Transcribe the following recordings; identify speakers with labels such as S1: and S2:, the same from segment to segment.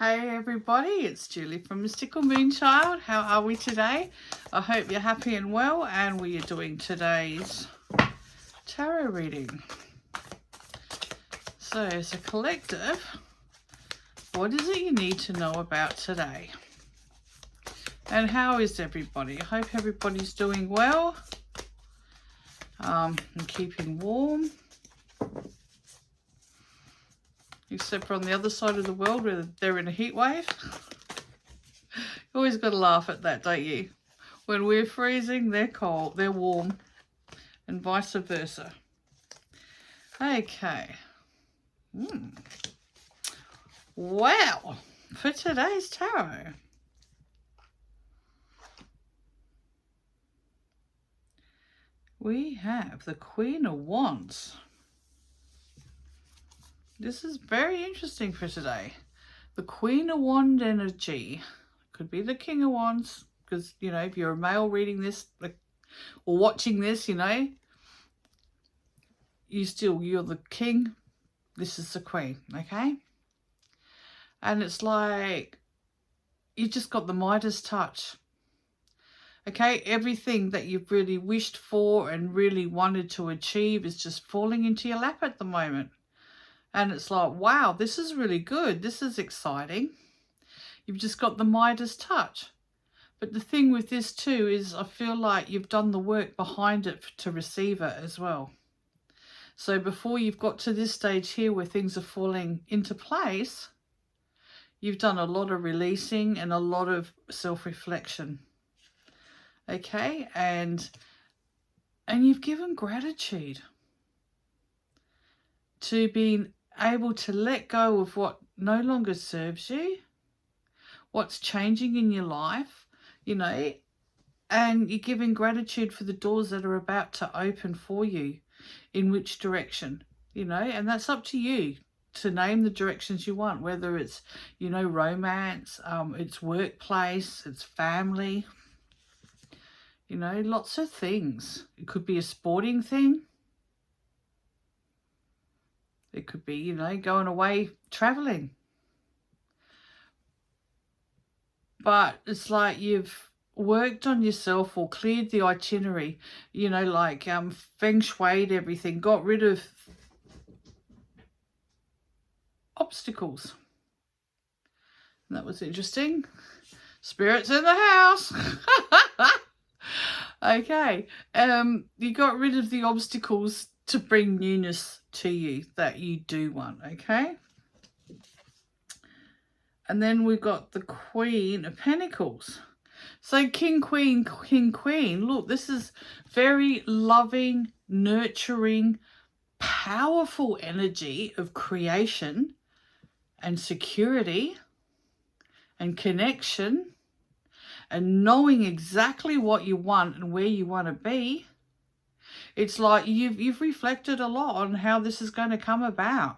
S1: Hey everybody, it's Julie from Mystical Moonchild. How are we today? I hope you're happy and well, and we are doing today's tarot reading. So as a collective, what is it you need to know about today? And how is everybody? I hope everybody's doing well and keeping warm. Except for on the other side of the world where they're in a heat wave. You always got to laugh at that, don't you? When we're freezing, they're cold, they're warm, and vice versa. Okay. Well, for today's tarot, we have the Queen of Wands. This is very interesting for today. The Queen of Wands energy. Could be the King of Wands, because, you know, if you're a male reading this, like, or watching this, you know, you're the king, this is the queen, okay? And it's like, you just got the Midas touch. Okay, everything that you've really wished for and really wanted to achieve is just falling into your lap at the moment. And it's like, wow, this is really good. This is exciting. You've just got the Midas touch. But the thing with this too is I feel like you've done the work behind it to receive it as well. So before you've got to this stage here where things are falling into place, you've done a lot of releasing and a lot of self-reflection. Okay, and you've given gratitude to being able to let go of what no longer serves you, what's changing in your life, you know, and you're giving gratitude for the doors that are about to open for you, in which direction, you know, and that's up to you to name the directions you want, whether it's, you know, romance, it's workplace, it's family, you know, lots of things. It could be a sporting thing. It could be, you know, going away traveling. But it's like you've worked on yourself or cleared the itinerary, you know, like feng shuied everything, got rid of obstacles. And that was interesting. Spirits in the house. Okay. You got rid of the obstacles to bring newness to you that you do want, okay? And then we've got the Queen of Pentacles. So King, Queen, King, Queen. Look, this is very loving, nurturing, powerful energy of creation and security and connection and knowing exactly what you want and where you want to be. It's like you've reflected a lot on how this is going to come about.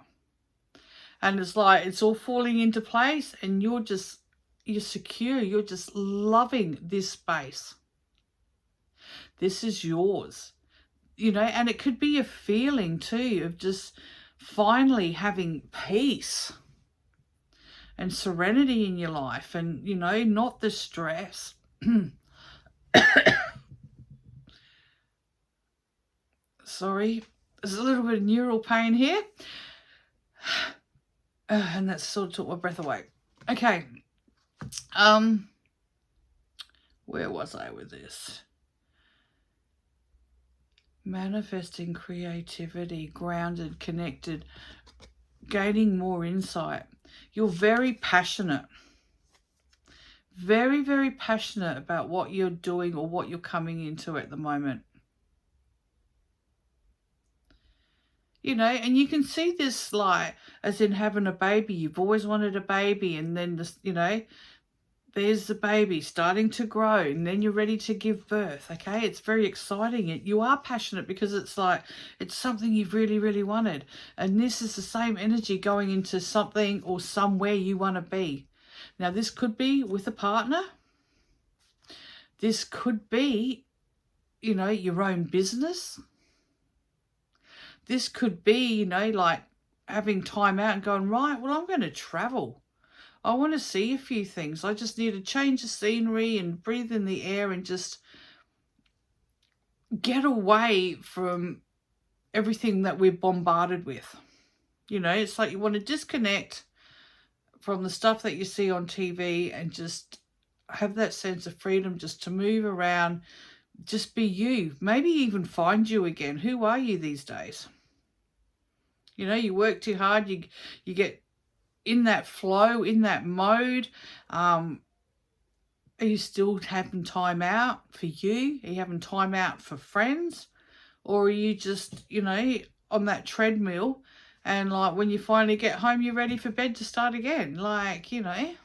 S1: And it's like it's all falling into place and you're secure. You're just loving this space. This is yours. You know, and it could be a feeling too of just finally having peace and serenity in your life and, you know, not the stress. Sorry, there's a little bit of neural pain here. And that sort of took my breath away. Okay. Where was I with this? Manifesting creativity, grounded, connected, gaining more insight. You're very passionate. Very, very passionate about what you're doing or what you're coming into at the moment. You know, and you can see this like as in having a baby. You've always wanted a baby, and then this, you know, there's the baby starting to grow, and then you're ready to give birth. Okay, it's very exciting. You are passionate because it's like it's something you've really, really wanted, and this is the same energy going into something or somewhere you want to be. Now, this could be with a partner. This could be, you know, your own business. This could be, you know, like having time out and going, right, well, I'm going to travel. I want to see a few things. I just need to change the scenery and breathe in the air and just get away from everything that we're bombarded with. You know, it's like you want to disconnect from the stuff that you see on TV and just have that sense of freedom just to move around, just be you, maybe even find you again. Who are you these days? You know, you work too hard, you get in that flow, in that mode. Are you still having time out for you? Are you having time out for friends? Or are you just, you know, on that treadmill and like when you finally get home, you're ready for bed to start again? Like, you know,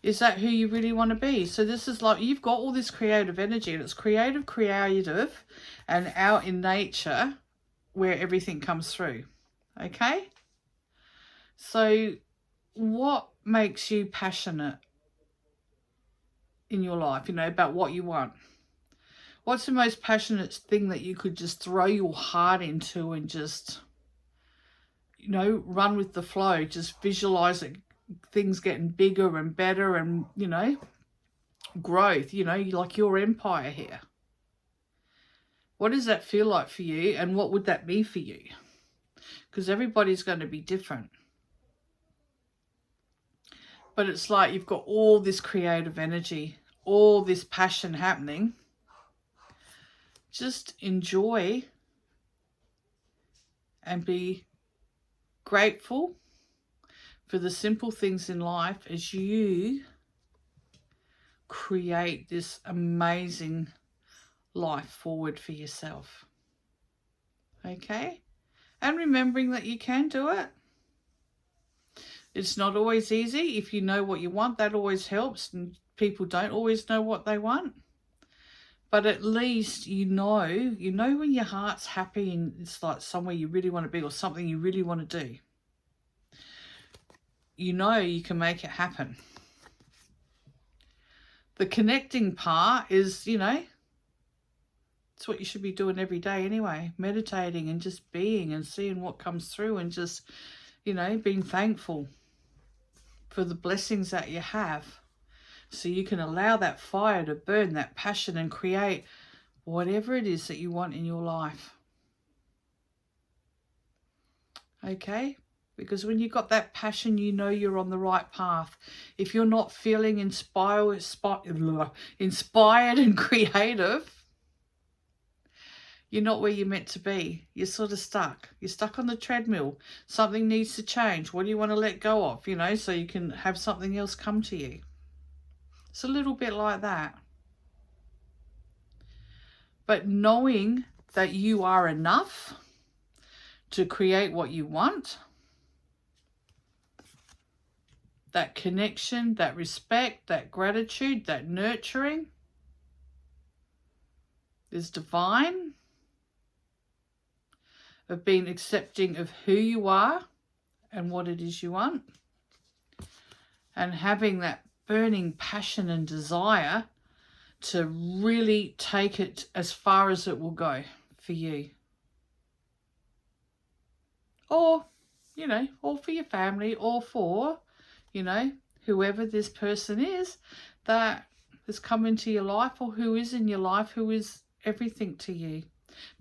S1: is that who you really want to be? So this is like, you've got all this creative energy, and it's creative, and out in nature where everything comes through. Okay? So what makes you passionate in your life, you know, about what you want? What's the most passionate thing that you could just throw your heart into and just, you know, run with the flow, just visualize it, things getting bigger and better and, you know, growth, you know, like your empire here. What does that feel like for you, and what would that be for you? Because everybody's going to be different. But it's like you've got all this creative energy, all this passion happening. Just enjoy and be grateful for the simple things in life as you create this amazing life forward for yourself. Okay? And remembering that you can do it. It's not always easy. If you know what you want, that always helps. And people don't always know what they want. But at least you know when your heart's happy and it's like somewhere you really want to be or something you really want to do. You know you can make it happen. The connecting part is, you know, it's what you should be doing every day anyway. Meditating and just being and seeing what comes through and just, you know, being thankful for the blessings that you have. So you can allow that fire to burn, that passion, and create whatever it is that you want in your life. Okay? Because when you've got that passion, you know you're on the right path. If you're not feeling inspired and creative, you're not where you're meant to be. You're sort of stuck. You're stuck on the treadmill. Something needs to change. What do you want to let go of, you know, so you can have something else come to you? It's a little bit like that. But knowing that you are enough to create what you want, that connection, that respect, that gratitude, that nurturing is divine, of being accepting of who you are and what it is you want, and having that burning passion and desire to really take it as far as it will go for you. Or, you know, or for your family, or for, you know, whoever this person is that has come into your life, or who is in your life, who is everything to you.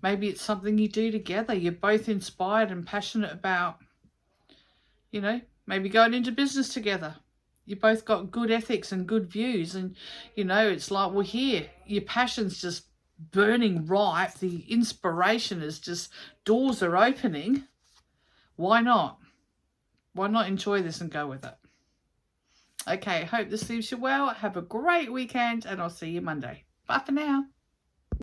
S1: Maybe it's something you do together. You're both inspired and passionate about, you know, maybe going into business together. You both got good ethics and good views, and, you know, it's like, well, here, your passion's just burning ripe. The inspiration is just, doors are opening. Why not? Why not enjoy this and go with it? Okay, hope this leaves you well. Have a great weekend, and I'll see you Monday. Bye for now.